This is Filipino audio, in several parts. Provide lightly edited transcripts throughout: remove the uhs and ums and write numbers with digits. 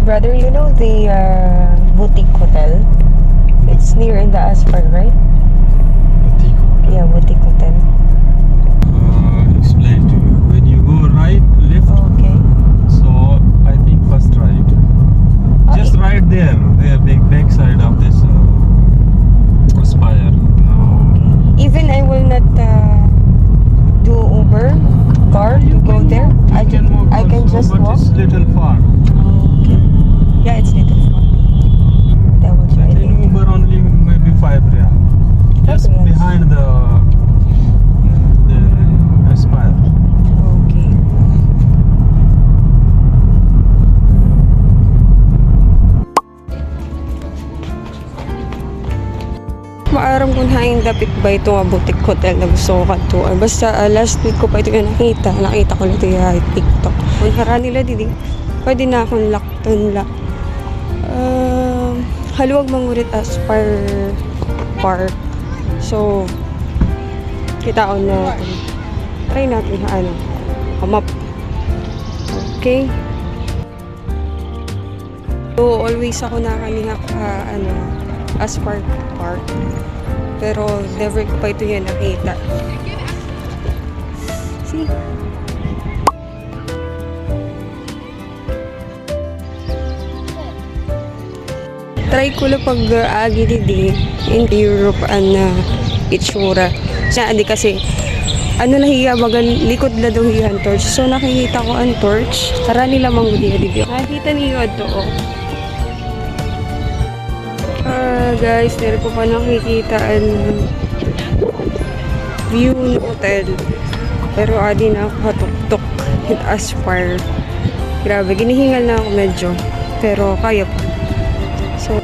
Brother, you know the boutique hotel? It's near in the Aspar, right? Boutique hotel. Yeah, boutique hotel. Explain to you. When you go right, left, Okay. so I think first right. Just right there, the back side of this spire. Even I will not do Uber car to go there. I can just but walk. it's little far. Okay. Yeah, it's little far. That will try I think later. Uber only maybe 5 riyal. Just riyals. behind the spire. Okay. Maaram kung haing dapit ba ito nga boutique hotel na gusto ko kantuan. Basta last week ko pa ito yung nakita ko na ito yung TikTok. Kung hara nila didi, pwede na akong lakton la. Haluwag mangurit Aspar Park. So, kitaon na try natin map. Okay? So, always ako nakaniha Aspar Park. Pero never ko pa ito yan nakita. See? Try ko lang pag-agi didi in Europe itsura. Siya adi kasi nahiya bagan likod na daw hiyan torch. So nakikita ko ang torch. Tara nila manggudi didi. Nakita niyo ato guys, dito ko pa nakikita ang view ng hotel. Pero adi na ako katuktok at Aspar. Grabe, ginihingal na ako medyo. Pero kaya pa. So,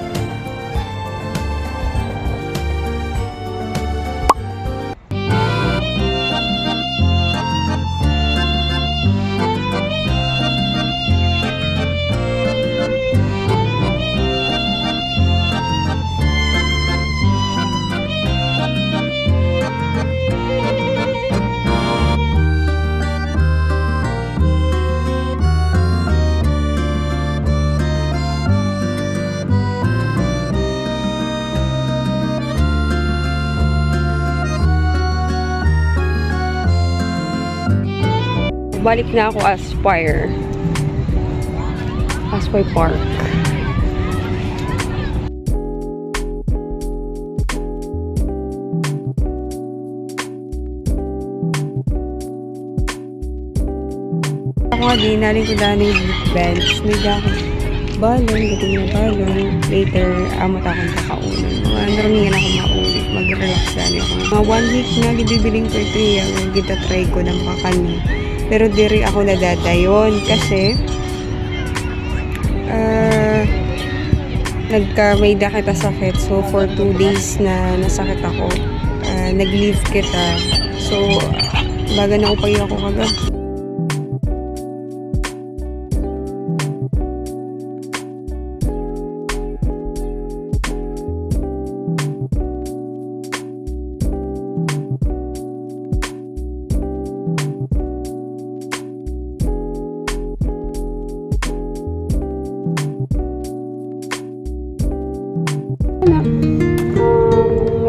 balik na ako Aspire Park. Ako nga di naling ko dani bench. May ako balon, gating na balon. Later, amot akong kakaunan. Mga naraming ako maulit. Mag-relax na ako. Mga 1 week na gibibiling ko ito yung gitatry ko ng pakani. Pero diri ako nadadayon kasi may dakita sakit. So for 2 days na nasakit ako, nag-leave kita. So baga na upay ako kagad.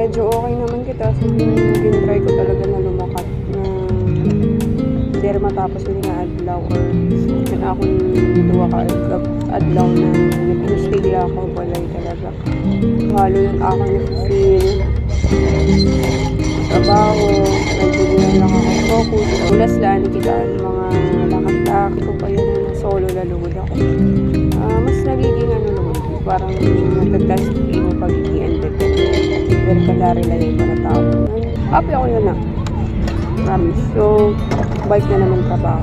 Medyo okay naman kita. So, try ko talaga na lumakat na dere matapos hindi nga adlaw or na akong duwa ka adlaw na nag-instigla ako balay talaga. Halo yung ako na-feel trabaho, nagtuloy lang ako focus. Ulas lang kita mga lakad-lakad ko pa yun na solo lalugod ako. Mas nagiging parang nagtatest yung pagiging independent. Pero kalari lang yung para tao. Happy ako yun na. Promise. So, bike na naman trabaho.